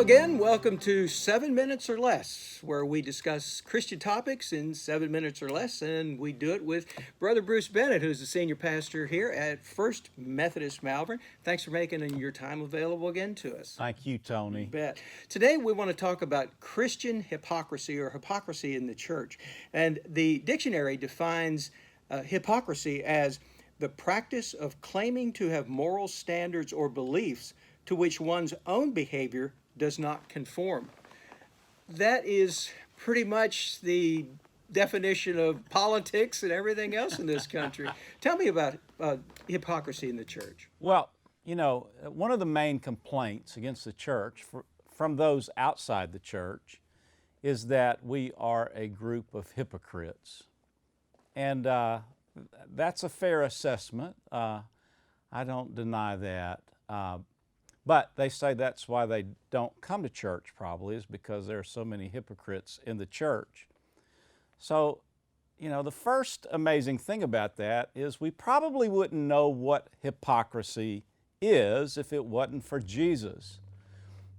again. Welcome to 7 Minutes or Less, where we discuss Christian topics in 7 minutes or less, and we do it with Brother Bruce Bennett, who's the senior pastor here at First Methodist Malvern. Thanks for making your time available again to us. Thank you, Tony. You bet. Today we want to talk about Christian hypocrisy or hypocrisy in the church. And the dictionary defines hypocrisy as the practice of claiming to have moral standards or beliefs to which one's own behavior does not conform. That is pretty much the definition of politics and everything else in this country. Tell me about hypocrisy in the church. Well, you know, one of the main complaints against the church from those outside the church is that we are a group of hypocrites. And that's a fair assessment. I don't deny that. But they say that's why they don't come to church, probably, is because there are so many hypocrites in the church. So, you know, the first amazing thing about that is we probably wouldn't know what hypocrisy is if it wasn't for Jesus.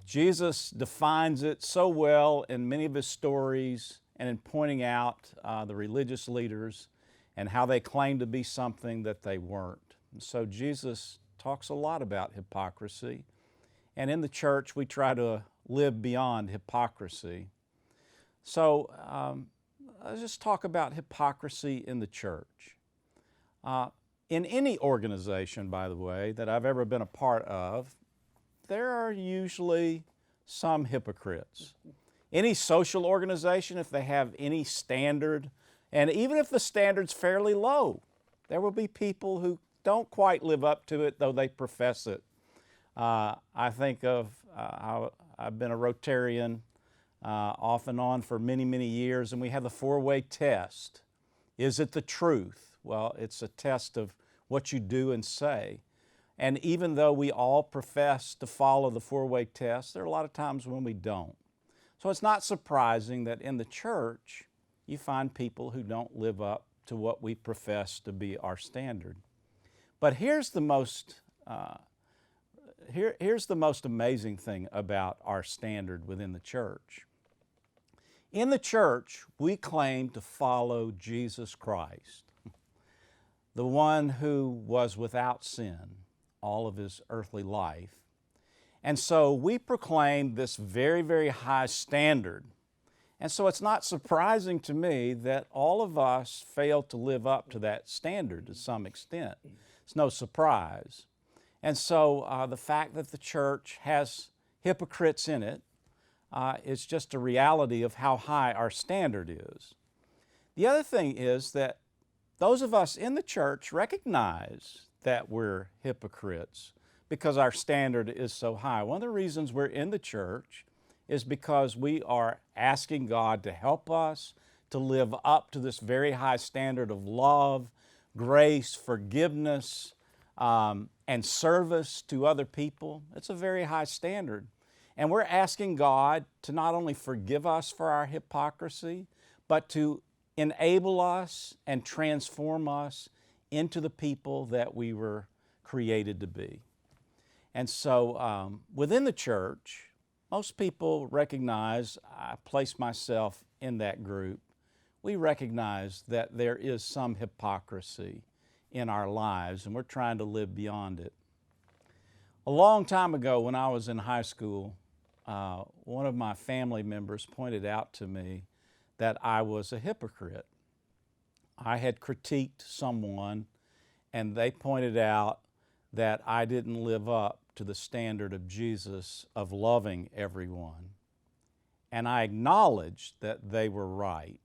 Jesus defines it so well in many of his stories and in pointing out the religious leaders and how they claim to be something that they weren't. And so Jesus talks a lot about hypocrisy. And in the church, we try to live beyond hypocrisy. So let's just talk about hypocrisy in the church. In any organization, by the way, that I've ever been a part of, there are usually some hypocrites. Any social organization, if they have any standard, and even if the standard's fairly low, there will be people who don't quite live up to it, though they profess it. I think of how I've been a Rotarian off and on for many, many years, and we have the four-way test. Is it the truth? Well, it's a test of what you do and say. And even though we all profess to follow the four-way test, there are a lot of times when we don't. So it's not surprising that in the church, you find people who don't live up to what we profess to be our standard. But here's the most amazing thing about our standard within the church. In the church, we claim to follow Jesus Christ, the one who was without sin all of his earthly life. And so we proclaim this very, very high standard. And so it's not surprising to me that all of us fail to live up to that standard to some extent. It's no surprise. And so the fact that the church has hypocrites in it is just a reality of how high our standard is. The other thing is that those of us in the church recognize that we're hypocrites because our standard is so high. One of the reasons we're in the church is because we are asking God to help us to live up to this very high standard of love, grace, forgiveness, and service to other people. It's a very high standard. And we're asking God to not only forgive us for our hypocrisy, but to enable us and transform us into the people that we were created to be. And so within the church, most people recognize, I place myself in that group, we recognize that there is some hypocrisy in our lives, and we're trying to live beyond it. A long time ago when I was in high school, one of my family members pointed out to me that I was a hypocrite. I had critiqued someone, and they pointed out that I didn't live up to the standard of Jesus of loving everyone. And I acknowledged that they were right.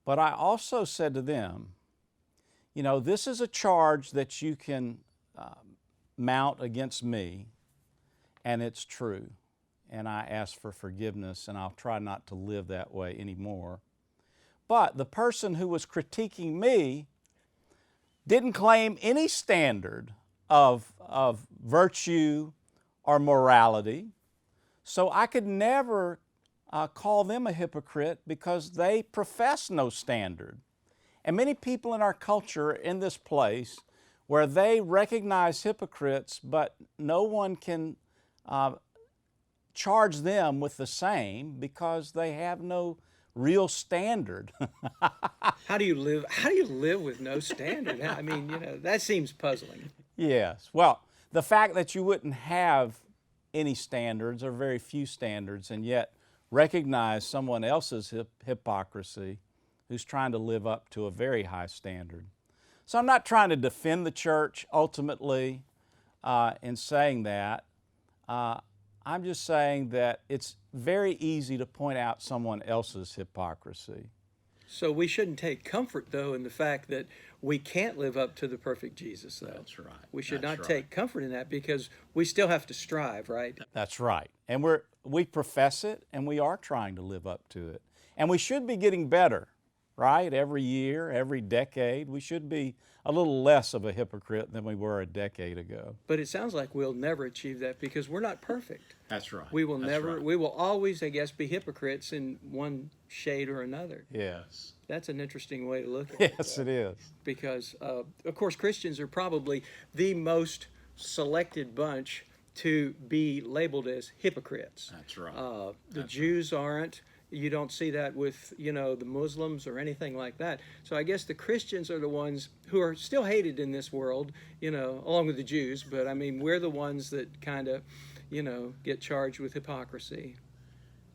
But I also said to them, you know, this is a charge that you can mount against me, and it's true. And I ask for forgiveness, and I'll try not to live that way anymore. But the person who was critiquing me didn't claim any standard of virtue or morality, so I could never call them a hypocrite because they profess no standard. And many people in our culture are in this place where they recognize hypocrites, but no one can charge them with the same because they have no real standard. How do you live? How do you live with no standard? I mean, that seems puzzling. Yes. Well, the fact that you wouldn't have any standards or very few standards and yet recognize someone else's hypocrisy who's trying to live up to a very high standard. So I'm not trying to defend the church ultimately in saying that. I'm just saying that it's very easy to point out someone else's hypocrisy. So we shouldn't take comfort, though, in the fact that we can't live up to the perfect Jesus, though. That's right. We should That's not right. take comfort in that because we still have to strive, right? That's right. And we profess it and we are trying to live up to it. And we should be getting better, right? Every year, every decade, we should be a little less of a hypocrite than we were a decade ago. But it sounds like we'll never achieve that because we're not perfect. That's right. We will That's never, right. we will always, I guess, be hypocrites in one shade or another. Yes. That's an interesting way to look at it. Yes, it is. Because, of course, Christians are probably the most selected bunch to be labeled as hypocrites. That's right. The Jews aren't. You don't see that with, the Muslims or anything like that. So I guess the Christians are the ones who are still hated in this world, along with the Jews. But, I mean, we're the ones that kind of, get charged with hypocrisy.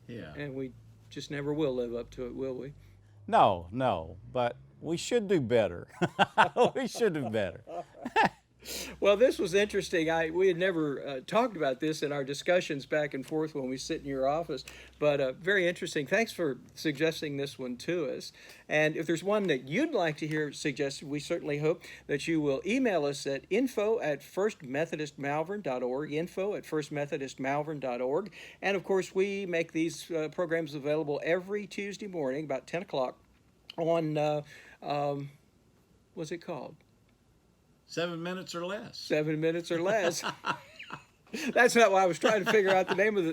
Yeah. And we just never will live up to it, will we? No, but we should do better. We should do better. Well, this was interesting. We had never talked about this in our discussions back and forth when we sit in your office, but very interesting. Thanks for suggesting this one to us. And if there's one that you'd like to hear suggested, we certainly hope that you will email us at info@firstmethodistmalvern.org, info@firstmethodistmalvern.org. And of course, we make these programs available every Tuesday morning about 10 o'clock on, what's it called? 7 minutes or less. 7 minutes or less. That's not why I was trying to figure out the name of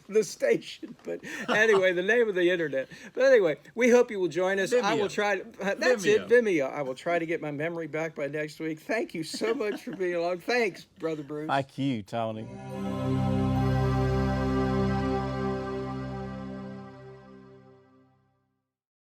the station. But anyway, the name of the internet. But anyway, we hope you will join us. I will Vimeo. try to. That's Vimeo. it, Vimeo. I will try to get my memory back by next week. Thank you so much for being along. Thanks, Brother Bruce. Thank you, Tony.